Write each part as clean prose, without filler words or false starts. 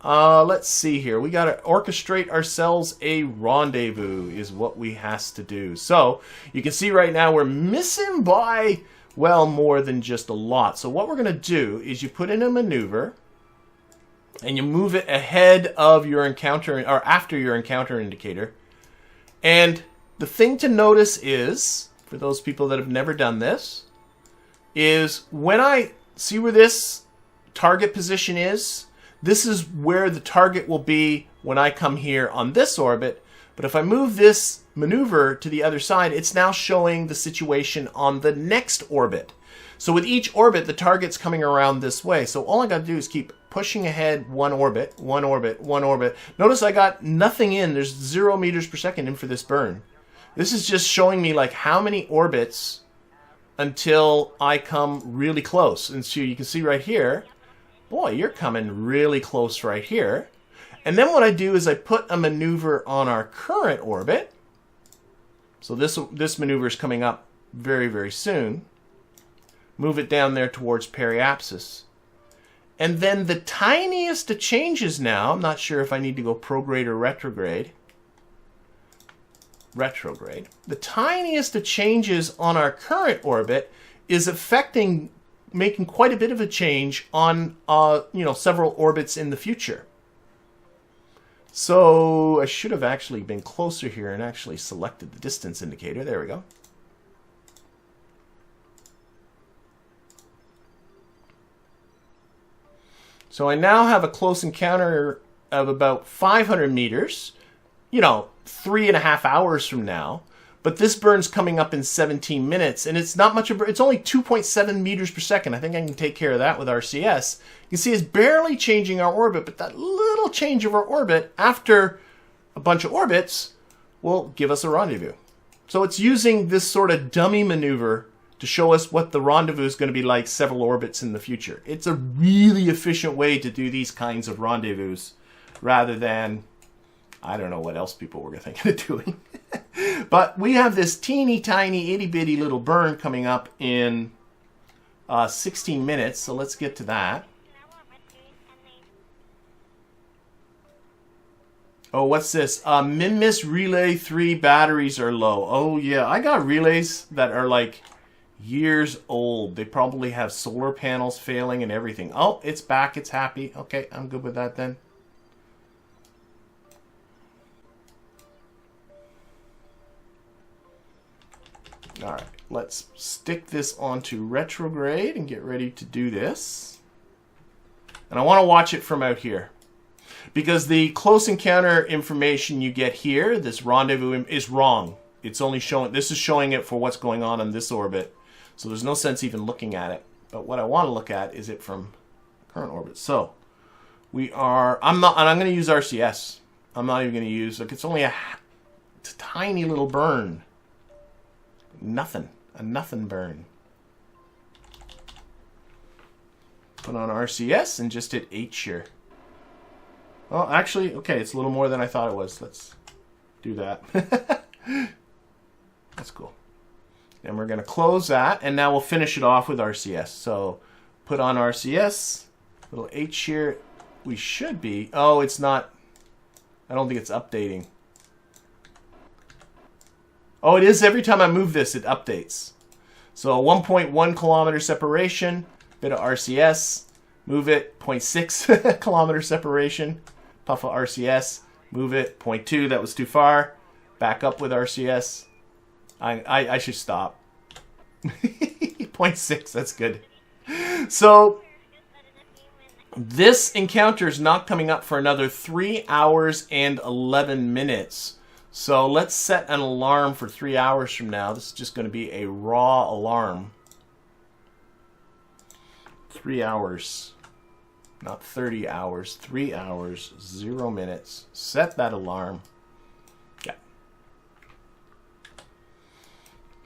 Let's see here. We got to orchestrate ourselves a rendezvous is what we has to do. So you can see right now we're missing by, well, more than just a lot. So what we're going to do is you put in a maneuver and you move it ahead of your encounter or after your encounter indicator. And the thing to notice is, for those people that have never done this, is when I see where this target position is, this is where the target will be when I come here on this orbit. But if I move this maneuver to the other side, it's now showing the situation on the next orbit. So with each orbit, the target's coming around this way. So all I got to do is keep pushing ahead one orbit, one orbit, one orbit. Notice I got nothing in. There's 0 meters per second in for this burn. This is just showing me like how many orbits until I come really close. And so you can see right here, boy, you're coming really close right here. And then what I do is I put a maneuver on our current orbit. So this maneuver is coming up very, very soon. Move it down there towards periapsis. And then the tiniest of changes now, I'm not sure if I need to go prograde or retrograde. The tiniest of changes on our current orbit is affecting, making quite a bit of a change on several orbits in the future. So I should have actually been closer here and actually selected the distance indicator. There we go. So I now have a close encounter of about 500 meters, 3.5 hours from now. But this burn's coming up in 17 minutes, and it's not much of it's only 2.7 meters per second. I think I can take care of that with RCS. You can see it's barely changing our orbit, but that little change of our orbit after a bunch of orbits will give us a rendezvous. So it's using this sort of dummy maneuver to show us what the rendezvous is going to be like several orbits in the future. It's a really efficient way to do these kinds of rendezvous rather than, I don't know what else people were thinking of doing. But we have this teeny tiny itty bitty little burn coming up in 16 minutes. So let's get to that. Oh, what's this? Minmus Relay 3 batteries are low. Oh, yeah. I got relays that are like years old. They probably have solar panels failing and everything. Oh, it's back. It's happy. Okay, I'm good with that then. All right, let's stick this onto retrograde and get ready to do this. And I want to watch it from out here, because the close encounter information you get here, this rendezvous, is wrong. It's only showing, this is showing it for what's going on in this orbit. So there's no sense even looking at it. But what I want to look at is it from current orbit. So we are, I'm going to use RCS. I'm not even going to use, like, it's only a tiny little burn. Nothing. A nothing burn. Put on RCS and just hit H here. Oh, actually, okay, it's a little more than I thought it was. Let's do that. That's cool. And we're going to close that, and now we'll finish it off with RCS. So put on RCS, little H here. We should be, oh, it's not, I don't think it's updating. Oh, it is. Every time I move this, it updates. So 1.1 kilometer separation, bit of RCS, move it, 0.6 kilometer separation, puff of RCS, move it, 0.2, that was too far, back up with RCS. I should stop. 0.6, that's good. So this encounter is not coming up for another 3 hours and 11 minutes. So let's set an alarm for 3 hours from now. This is just going to be a raw alarm. 3 hours. Not 30 hours. 3 hours, 0 minutes. Set that alarm. Yeah.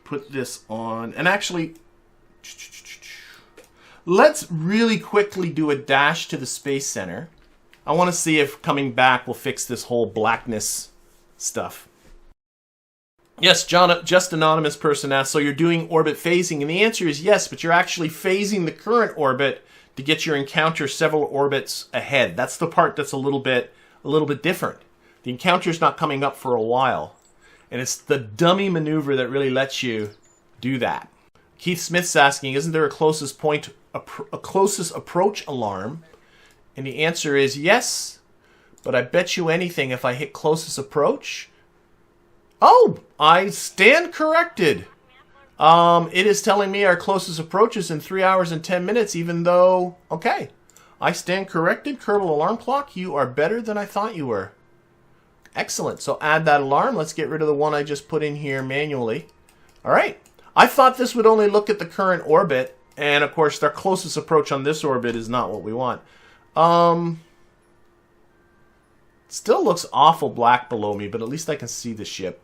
Put this on. And actually, let's really quickly do a dash to the Space Center. I want to see if coming back will fix this whole blackness stuff. Yes, John, just anonymous person asked, so you're doing orbit phasing? And the answer is yes, but you're actually phasing the current orbit to get your encounter several orbits ahead. That's the part that's a little bit different. The encounter's not coming up for a while. And it's the dummy maneuver that really lets you do that. Keith Smith's asking, isn't there a closest approach alarm? And the answer is yes, but I bet you anything if I hit closest approach. Oh, I stand corrected. It is telling me our closest approach is in 3 hours and 10 minutes, even though, okay. I stand corrected, Kerbal Alarm Clock. You are better than I thought you were. Excellent. So add that alarm. Let's get rid of the one I just put in here manually. All right. I thought this would only look at the current orbit. And, of course, their closest approach on this orbit is not what we want. Still looks awful black below me, but at least I can see the ship.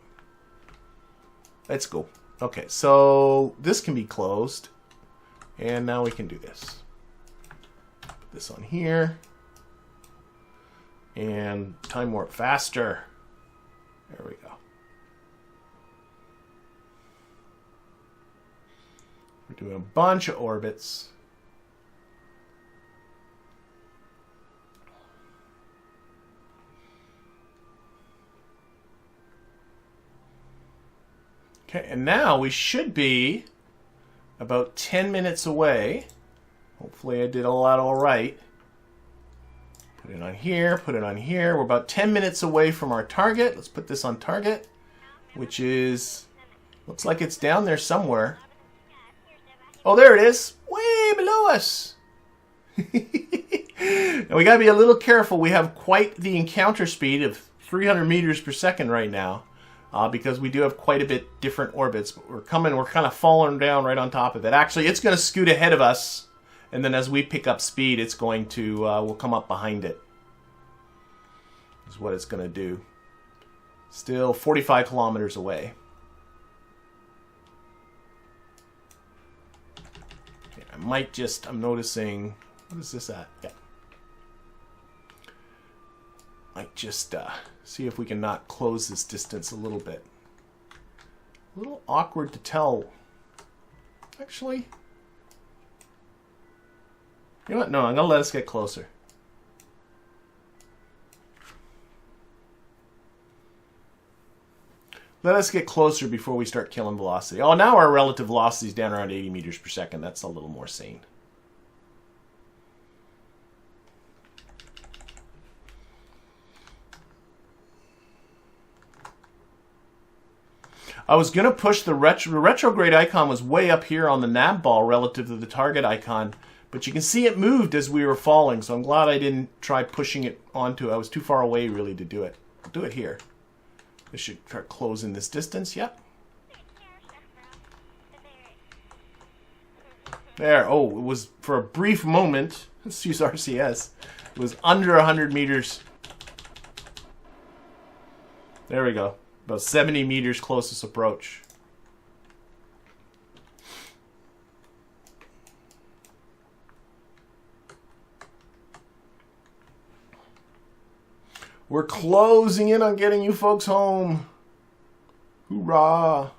Let's go. Okay, so this can be closed. And now we can do this. Put this on here. And time warp faster. There we go. We're doing a bunch of orbits. Okay, and now we should be about 10 minutes away. Hopefully I did all that all right. Put it on here, put it on here. We're about 10 minutes away from our target. Let's put this on target, which is, looks like it's down there somewhere. Oh, there it is, way below us. And we gotta be a little careful. We have quite the encounter speed of 300 meters per second right now, because we do have quite a bit different orbits. But we're kind of falling down right on top of it. Actually, it's gonna scoot ahead of us. And then as we pick up speed, it's going to, we'll come up behind it. Is what it's going to do. Still 45 kilometers away. Okay, I might just, I'm noticing, what is this at? Yeah. Might just see if we can not close this distance a little bit. A little awkward to tell. Actually, you know what? No, I'm going to let us get closer. Let us get closer before we start killing velocity. Oh, now our relative velocity is down around 80 meters per second. That's a little more sane. I was going to push the retrograde icon was way up here on the Navball relative to the target icon. But you can see it moved as we were falling, so I'm glad I didn't try pushing it onto it. I was too far away, really, to do it. I'll do it here. I should try closing this distance. Yep. There. Oh, it was for a brief moment. Let's use RCS. It was under 100 meters. There we go. About 70 meters closest approach. We're closing in on getting you folks home. Hoorah.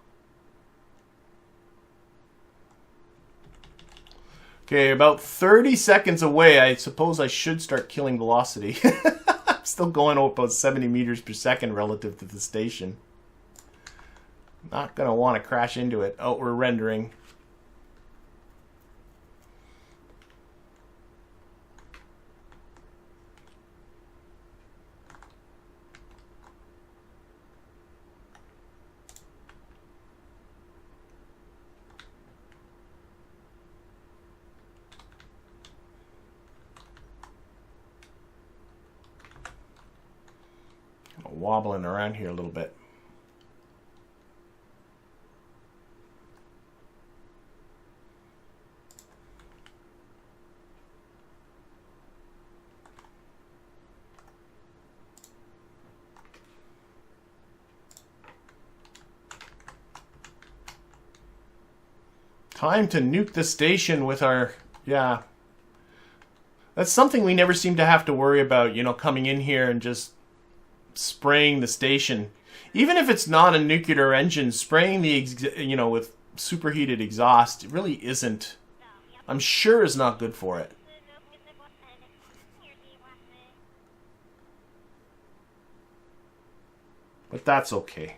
Okay, about 30 seconds away. I suppose I should start killing velocity. I'm still going about 70 meters per second relative to the station. Not going to want to crash into it. Oh, we're rendering. Wobbling around here a little bit. Time to nuke the station with our, yeah. That's something we never seem to have to worry about, you know, coming in here and just spraying the station. Even if it's not a nuclear engine, spraying the, you know, with superheated exhaust, it really isn't, I'm sure is not good for it. But that's okay.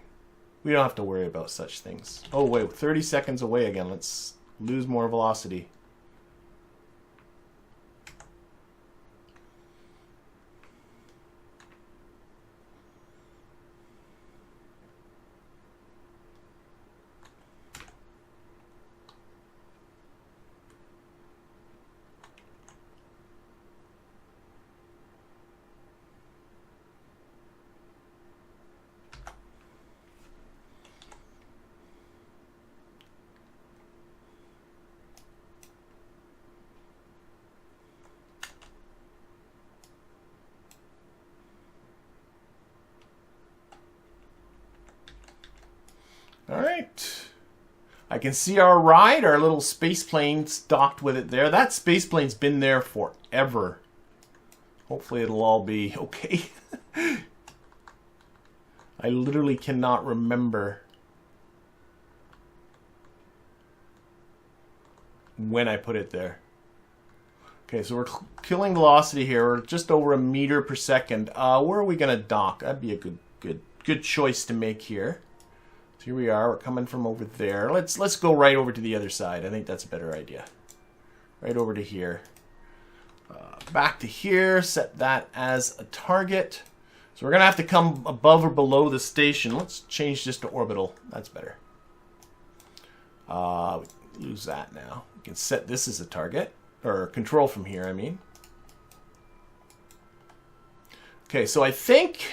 We don't have to worry about such things. Oh, wait, 30 seconds away again. Let's lose more velocity. All right. I can see our ride, our little space plane's docked with it there. That space plane's been there forever. Hopefully it'll all be okay. I literally cannot remember when I put it there. Okay, so we're killing velocity here. We're just over 1 meter per second. Where are we going to dock? That'd be a good choice to make here. So here we are. We're coming from over there. Let's go right over to the other side. I think that's a better idea. Right over to here. Back to here. Set that as a target. So we're going to have to come above or below the station. Let's change this to orbital. That's better. Lose that now. We can set this as a target. Or control from here, I mean. Okay, so I'm thinking.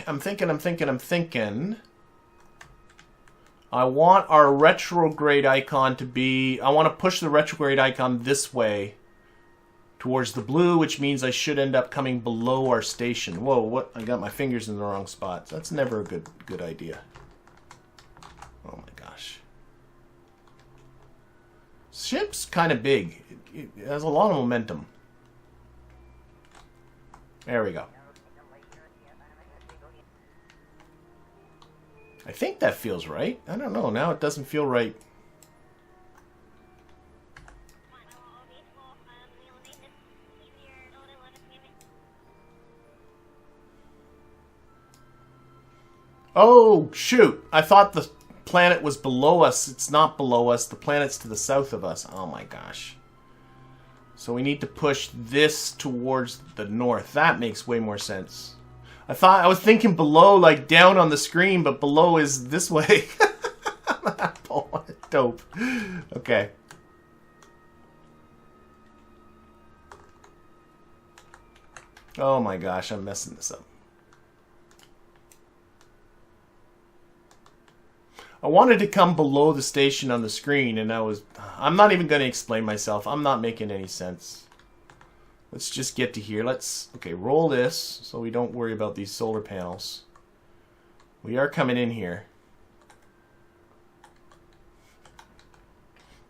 I want our retrograde icon to be... I want to push the retrograde icon this way towards the blue, which means I should end up coming below our station. Whoa, what? I got my fingers in the wrong spots. That's never a good idea. Oh my gosh. Ship's kind of big. It has a lot of momentum. There we go. I think that feels right. I don't know. Now it doesn't feel right. Oh, shoot. I thought the planet was below us. It's not below us. The planet's to the south of us. Oh my gosh. So we need to push this towards the north. That makes way more sense. I was thinking below, like down on the screen, but below is this way. Oh, dope. Okay. Oh my gosh, I'm messing this up. I wanted to come below the station on the screen, and I'm not even going to explain myself. I'm not making any sense. Let's just get to here. Okay, roll this so we don't worry about these solar panels. We are coming in here.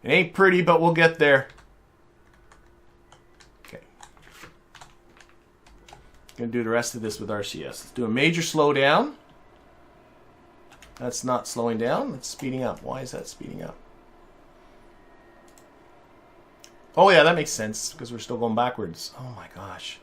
It ain't pretty, but we'll get there. Okay. Gonna do the rest of this with RCS. Let's do a major slowdown. That's not slowing down. That's speeding up. Why is that speeding up? Oh yeah, that makes sense because we're still going backwards. Oh my gosh.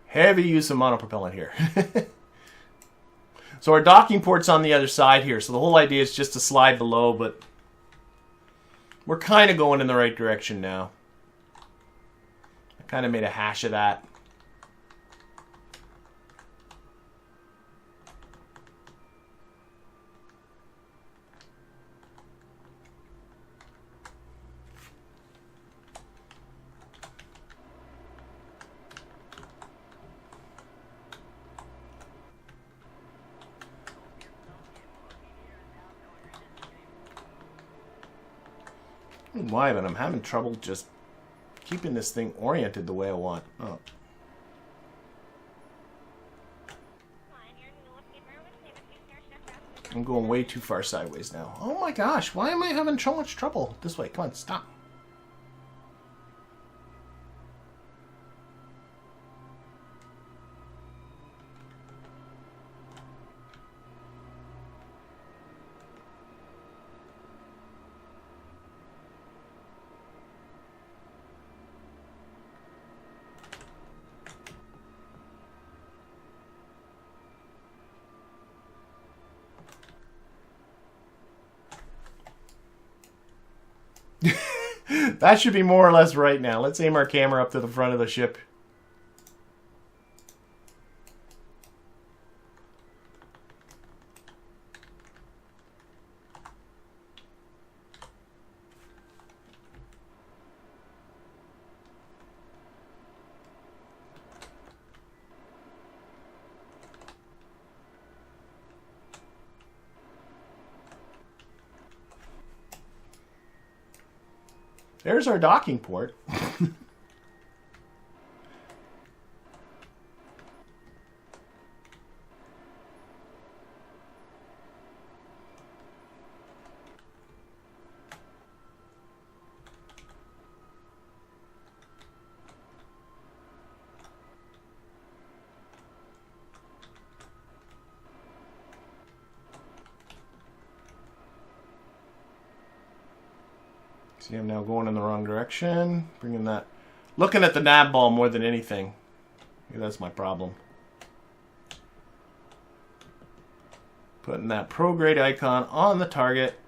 Heavy use of monopropellant here. So our docking port's on the other side here. So the whole idea is just to slide below, but we're kind of going in the right direction now. I kind of made a hash of that. Why, but I'm having trouble just keeping this thing oriented the way I want. Oh. I'm going way too far sideways now. Oh my gosh, why am I having so much trouble? This way, come on, stop. That should be more or less right now. Let's aim our camera up to the front of the ship. There's our docking port. See, I'm now going in the wrong direction. Bringing that... Looking at the Navball more than anything. Maybe that's my problem. Putting that prograde icon on the target.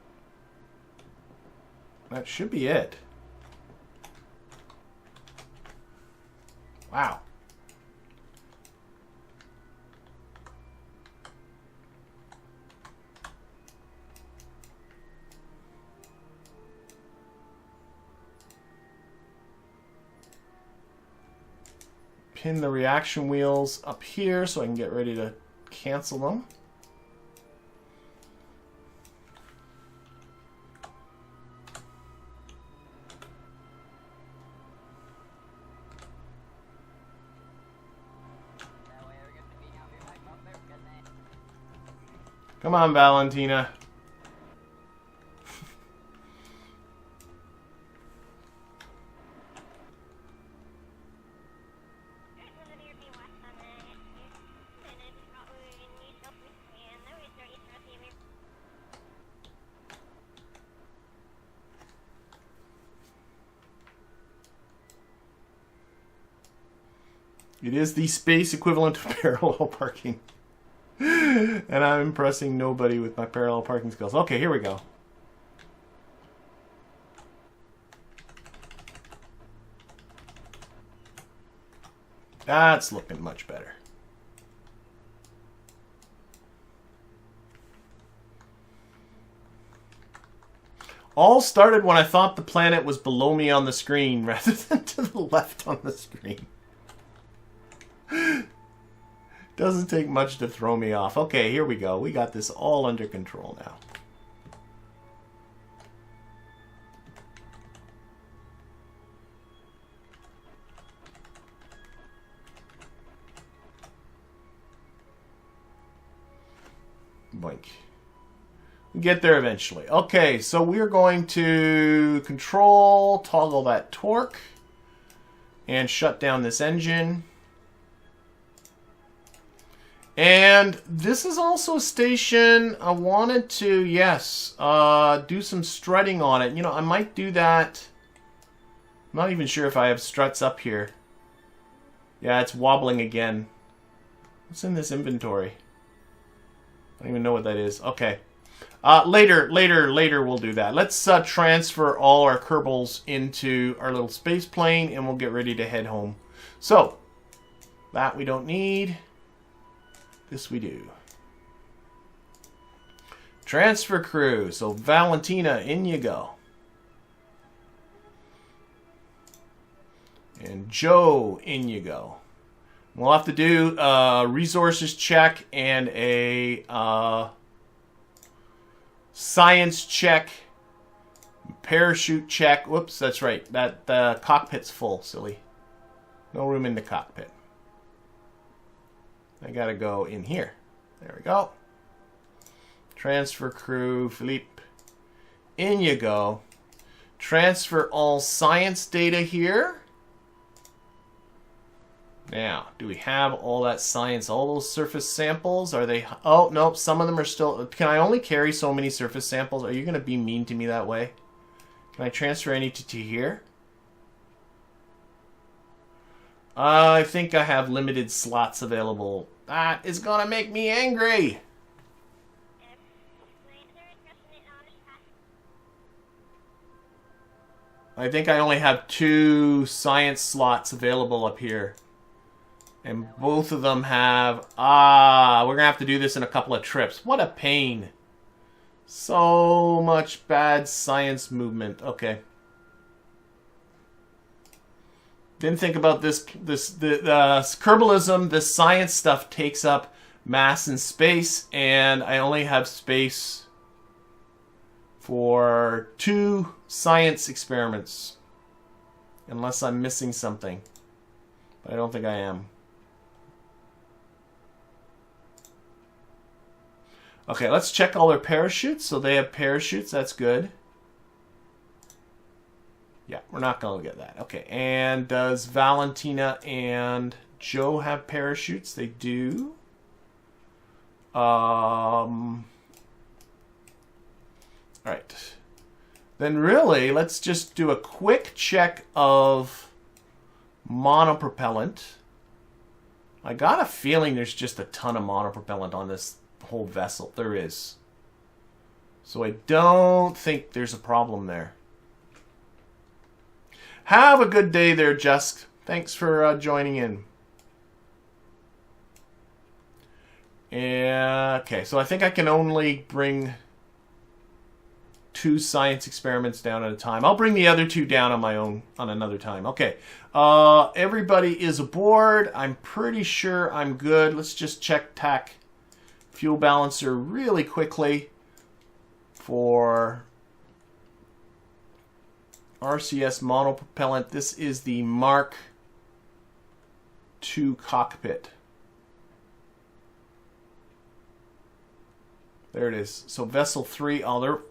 That should be it. Wow. Pin the reaction wheels up here so I can get ready to cancel them. Come on, Valentina. It is the space equivalent of parallel parking. And I'm impressing nobody with my parallel parking skills. Okay, here we go. That's looking much better. All started when I thought the planet was below me on the screen rather than to the left on the screen. Doesn't take much to throw me off. Okay, here we go. We got this all under control now. Boink. We get there eventually. Okay, so we're going to control, toggle that torque, and shut down this engine. And this is also a station I wanted to, yes, do some strutting on it. You know, I might do that. I'm not even sure if I have struts up here. Yeah, it's wobbling again. What's in this inventory? I don't even know what that is. Okay. Later we'll do that. Let's transfer all our Kerbals into our little space plane and we'll get ready to head home. So, that we don't need. This we do. Transfer crew. So Valentina, in you go. And Joe, in you go. We'll have to do a resources check and a science check. Parachute check. Whoops, that's right. That the cockpit's full, silly. No room in the cockpit. I gotta go in here. There we go. Transfer crew, Philippe. In you go. Transfer all science data here. Now, do we have all that science, all those surface samples? Are they... Oh, nope, some of them are still... Can I only carry so many surface samples? Are you going to be mean to me that way? Can I transfer any to here? I think I have limited slots available. That is going to make me angry. I think I only have 2 science slots available up here. And both of them have... we're going to have to do this in a couple of trips. What a pain. So much bad science movement. Okay. Didn't think about this. The Kerbalism, this science stuff takes up mass and space, and I only have space for 2 science experiments. Unless I'm missing something. But I don't think I am. Okay, let's check all their parachutes. So they have parachutes. That's good. Yeah, we're not going to get that. Okay, and does Valentina and Joe have parachutes? They do. All right. Then really, let's just do a quick check of monopropellant. I got a feeling there's just a ton of monopropellant on this whole vessel. There is. So I don't think there's a problem there. Have a good day there, Jusk. Thanks for joining in. Okay, so I think I can only bring 2 science experiments down at a time. I'll bring the other 2 down on my own on another time. Okay, everybody is aboard. I'm pretty sure I'm good. Let's just check TAC fuel balancer really quickly for RCS monopropellant. This is the Mark II cockpit. There it is. So vessel 3,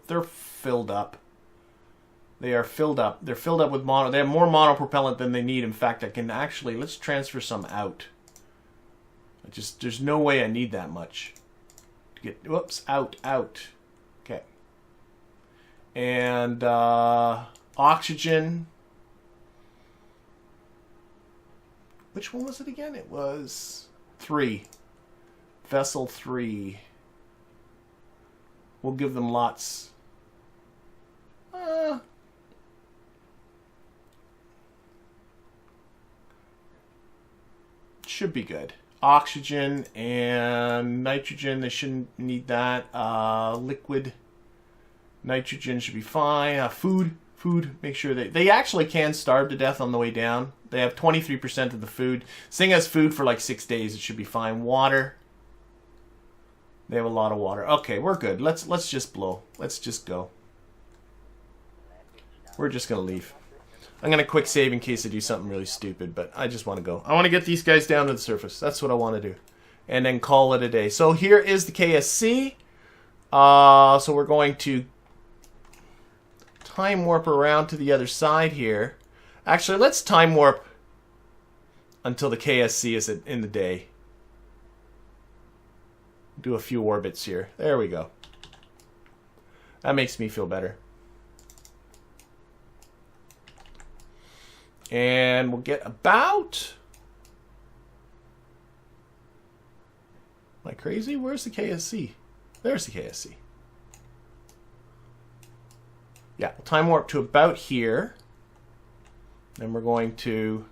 they're filled up. They are filled up. They're filled up with mono. They have more monopropellant than they need. In fact, I can actually, let's transfer some out. There's no way I need that much. To get, whoops, out. Okay. And oxygen. Which one was it again? It was 3. Vessel 3. We'll give them lots. Should be good. Oxygen and nitrogen, they shouldn't need that. Liquid nitrogen should be fine. Food, make sure they actually can starve to death on the way down. They have 23% of the food. Sing has food for like 6 days. It should be fine. Water. They have a lot of water. Okay, we're good. Let's just blow. Let's just go. We're just gonna leave. I'm gonna quick save in case I do something really stupid, but I just want to go. I want to get these guys down to the surface. That's what I want to do, and then call it a day. So here is the KSC. So we're going to time warp around to the other side here. Actually, let's time warp until the KSC is in the day. Do a few orbits here. There we go. That makes me feel better. And we'll get about... Am I crazy? Where's the KSC? There's the KSC. Yeah, we'll time warp to about here. Then we're going to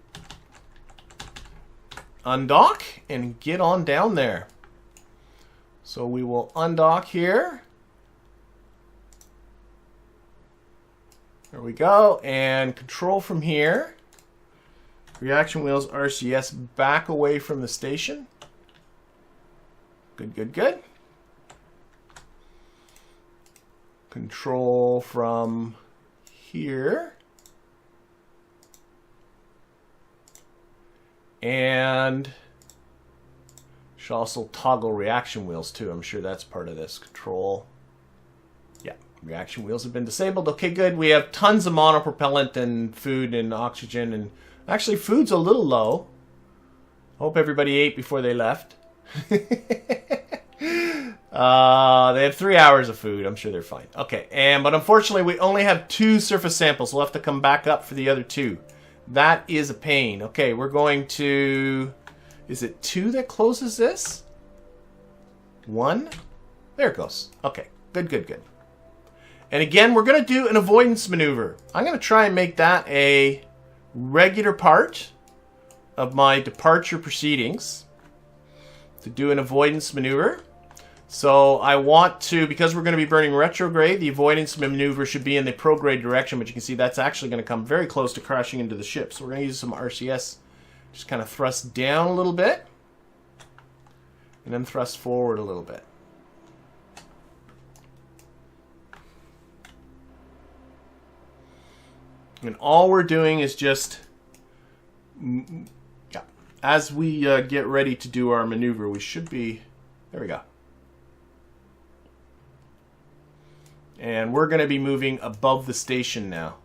undock and get on down there. So we will undock here. There we go. And control from here. Reaction wheels RCS back away from the station. Good. Control from here. And should also toggle reaction wheels too. I'm sure that's part of this. Control. Yeah, reaction wheels have been disabled. Okay, good. We have tons of monopropellant and food and oxygen. And actually, food's a little low. Hope everybody ate before they left. They have 3 hours of food. I'm sure they're fine. Okay, but unfortunately, we only have 2 surface samples. We'll have to come back up for the other 2. That is a pain. Okay, we're going to... Is it 2 that closes this? 1? There it goes. Okay, good. And again, we're going to do an avoidance maneuver. I'm going to try and make that a regular part of my departure proceedings, to do an avoidance maneuver. So I want to, because we're going to be burning retrograde, the avoidance maneuver should be in the prograde direction, but you can see that's actually going to come very close to crashing into the ship. So we're going to use some RCS, just kind of thrust down a little bit, and then thrust forward a little bit. And all we're doing is just, as we get ready to do our maneuver, we should be, there we go. And we're going to be moving above the station now.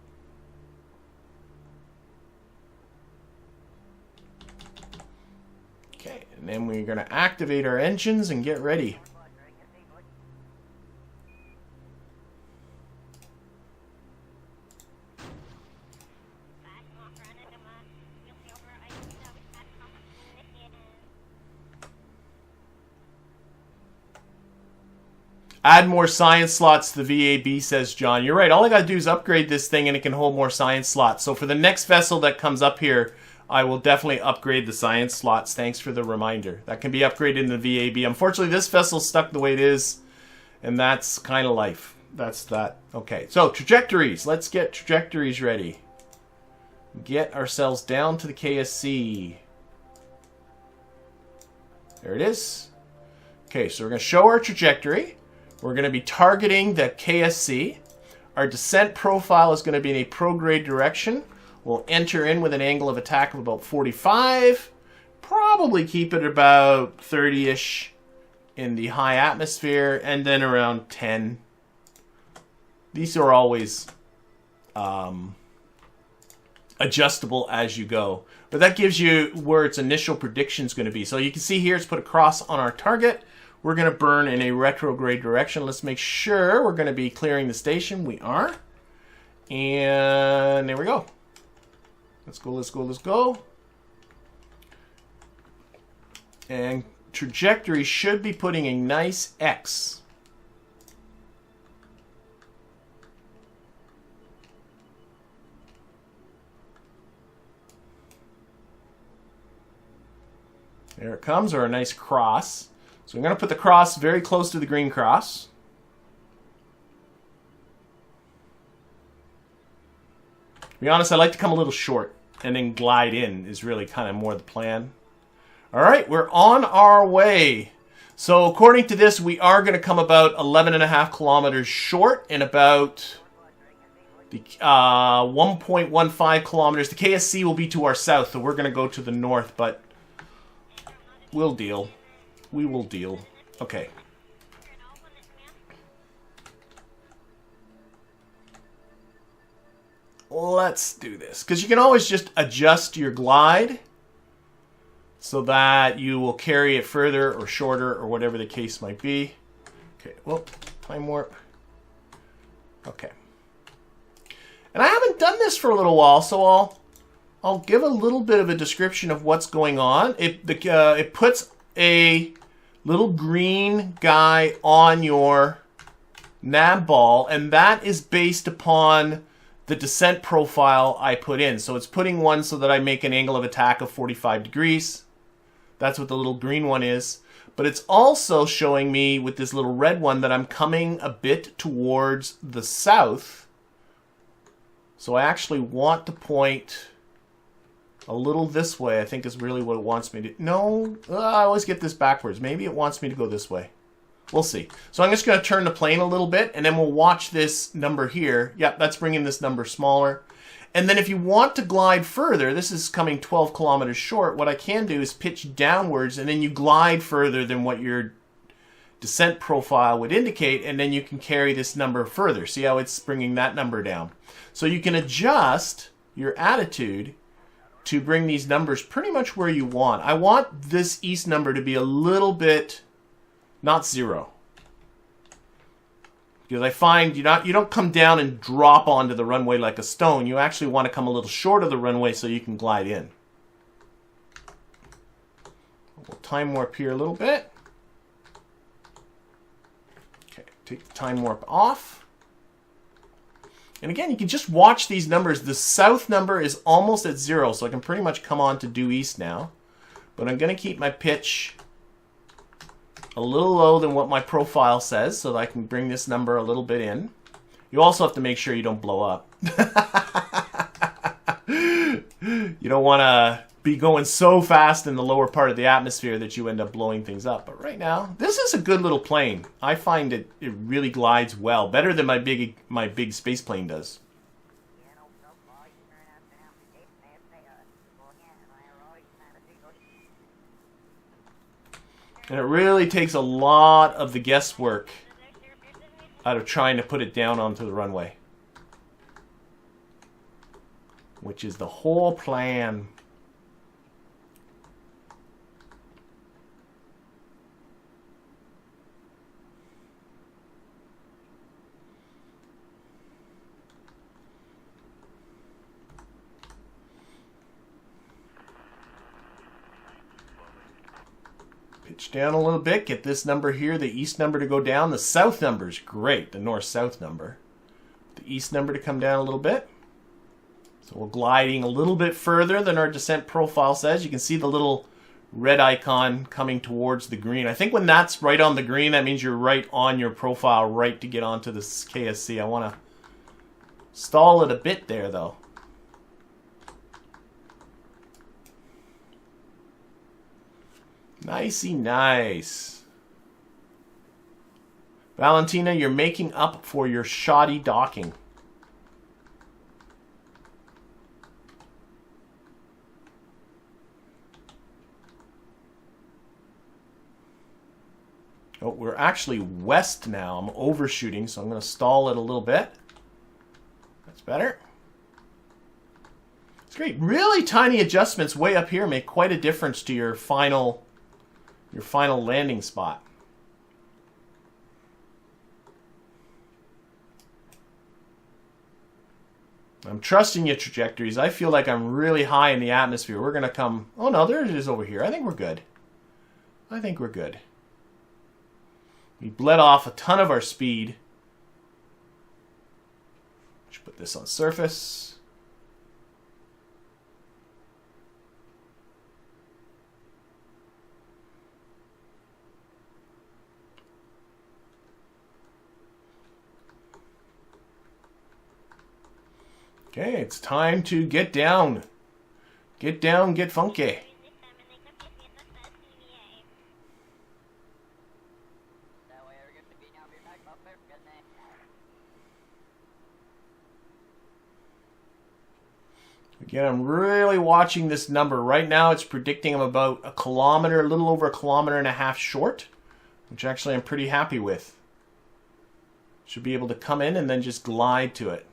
Okay, and then we're going to activate our engines and get ready. Add more science slots to the VAB, says John. You're right. All I got to do is upgrade this thing and it can hold more science slots. So for the next vessel that comes up here, I will definitely upgrade the science slots. Thanks for the reminder. That can be upgraded in the VAB. Unfortunately, this vessel's stuck the way it is, and that's kind of life. That's that. Okay, so trajectories. Let's get trajectories ready. Get ourselves down to the KSC. There it is. Okay, so we're going to show our trajectory. We're going to be targeting the KSC. Our descent profile is going to be in a prograde direction. We'll enter in with an angle of attack of about 45. Probably keep it about 30-ish in the high atmosphere, and then around 10. These are always adjustable as you go. But that gives you where its initial prediction is going to be. So you can see here it's put a cross on our target. We're going to burn in a retrograde direction. Let's make sure we're going to be clearing the station. We are. And there we go. Let's go, let's go, let's go. And trajectory should be putting a nice X. There it comes, or a nice cross. So I'm going to put the cross very close to the green cross. To be honest, I like to come a little short and then glide in is really kind of more the plan. All right, we're on our way. So according to this, we are going to come about 11.5 kilometers short and about the 1.15 kilometers. The KSC will be to our south, so we're going to go to the north, but we'll deal. We will deal. Okay. Let's do this. Because you can always just adjust your glide so that you will carry it further or shorter or whatever the case might be. Okay, well, time warp. Okay. And I haven't done this for a little while, so I'll give a little bit of a description of what's going on. It puts a little green guy on your Navball, and that is based upon the descent profile I put in. So it's putting one so that I make an angle of attack of 45 degrees. That's what the little green one is. But it's also showing me with this little red one that I'm coming a bit towards the south. So I actually want to point a little this way, I think is really what it wants me to... No, I always get this backwards. Maybe it wants me to go this way. We'll see. So I'm just going to turn the plane a little bit, and then we'll watch this number here. Yep, that's bringing this number smaller. And then if you want to glide further, this is coming 12 kilometers short, what I can do is pitch downwards, and then you glide further than what your descent profile would indicate, and then you can carry this number further. See how it's bringing that number down? So you can adjust your attitude to bring these numbers pretty much where you want. I want this east number to be a little bit, not 0. Because I find you don't come down and drop onto the runway like a stone. You actually want to come a little short of the runway so you can glide in. We'll time warp here a little bit. Okay, take the time warp off. And again, you can just watch these numbers. The south number is almost at 0, so I can pretty much come on to due east now. But I'm going to keep my pitch a little low than what my profile says so that I can bring this number a little bit in. You also have to make sure you don't blow up. You don't want to be going so fast in the lower part of the atmosphere that you end up blowing things up. But right now, this is a good little plane. I find it really glides well, better than my big space plane does. And it really takes a lot of the guesswork out of trying to put it down onto the runway, which is the whole plan. Pitch down a little bit, get this number here, the east number to go down. The south number is great, the north-south number. The east number to come down a little bit. So we're gliding a little bit further than our descent profile says. You can see the little red icon coming towards the green. I think when that's right on the green, that means you're right on your profile, right to get onto this KSC. I want to stall it a bit there, though. Nicey nice. Valentina, you're making up for your shoddy docking. Oh, we're actually west now. I'm overshooting, so I'm going to stall it a little bit. That's better. It's great. Really tiny adjustments way up here make quite a difference to your final landing spot. I'm trusting you, Trajectories. I feel like I'm really high in the atmosphere. We're going to come... Oh, no, there it is over here. I think we're good. I think we're good. We bled off a ton of our speed. Should put this on surface. Okay, it's time to get down. Get down, get funky. Again, I'm really watching this number. Right now it's predicting I'm about a kilometer, a little over a kilometer and a half short, which actually I'm pretty happy with. Should be able to come in and then just glide to it.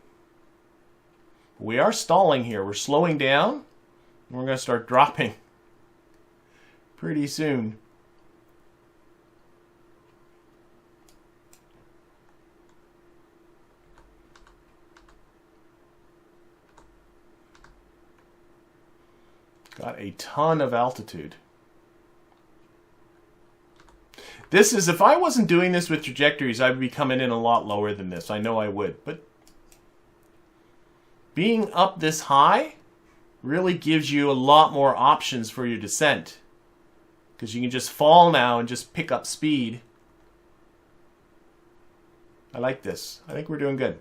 We are stalling here. We're slowing down. And we're going to start dropping pretty soon. Got a ton of altitude. This is, if I wasn't doing this with Trajectories, I would be coming in a lot lower than this. I know I would, but being up this high really gives you a lot more options for your descent, because you can just fall now and just pick up speed. I like this. I think we're doing good.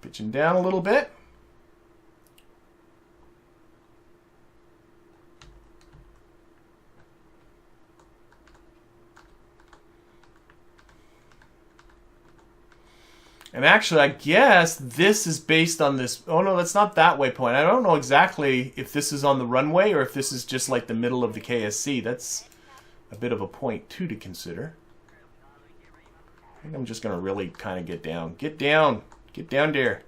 Pitching down a little bit. And actually, I guess this is based on this. Oh, no, that's not that waypoint. I don't know exactly if this is on the runway or if this is just like the middle of the KSC. That's a bit of a point, too, to consider. I think I'm just going to really kind of get down. Get down. Get down there.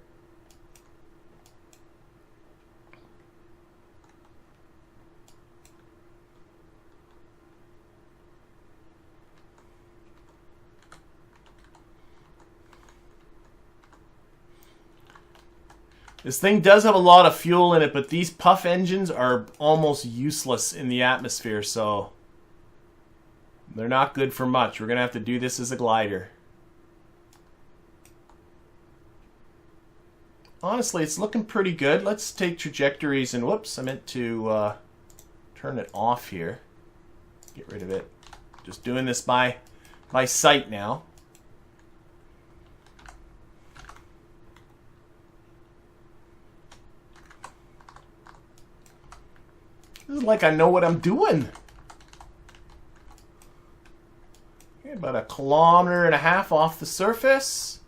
This thing does have a lot of fuel in it, but these puff engines are almost useless in the atmosphere, so They're not good for much. We're going to have to do this as a glider. Honestly, it's looking pretty good. Let's take trajectories and whoops, I meant to turn it off here. Get rid of it. Just doing this by sight now. This is like I know what I'm doing. Okay, about 1.5 kilometers off the surface.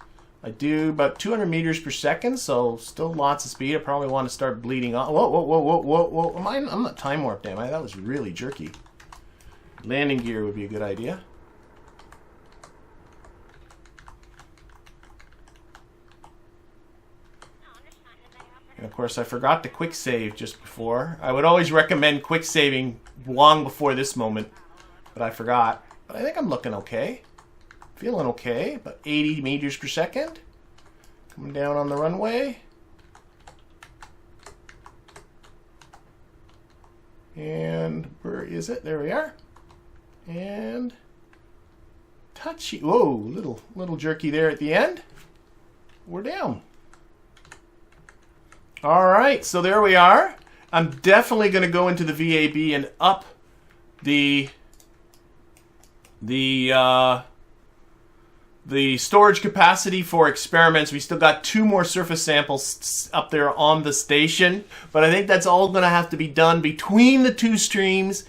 I do about 200 meters per second, so still lots of speed. I probably want to start bleeding off. Whoa, whoa, whoa, whoa, whoa, whoa. I'm not time warped, am I? That was really jerky. Landing gear would be a good idea. And of course, I forgot to quick save just before. I would always recommend quick saving long before this moment, but I forgot. But I think I'm looking okay. Feeling okay. About 80 meters per second. Coming down on the runway. And where is it? There we are. And touchy. Whoa, little jerky there at the end. We're down. All right, so there we are. I'm definitely going to go into the VAB and up the storage capacity for experiments. We still got 2 more surface samples up there on the station, but I think that's all going to have to be done between the 2 streams.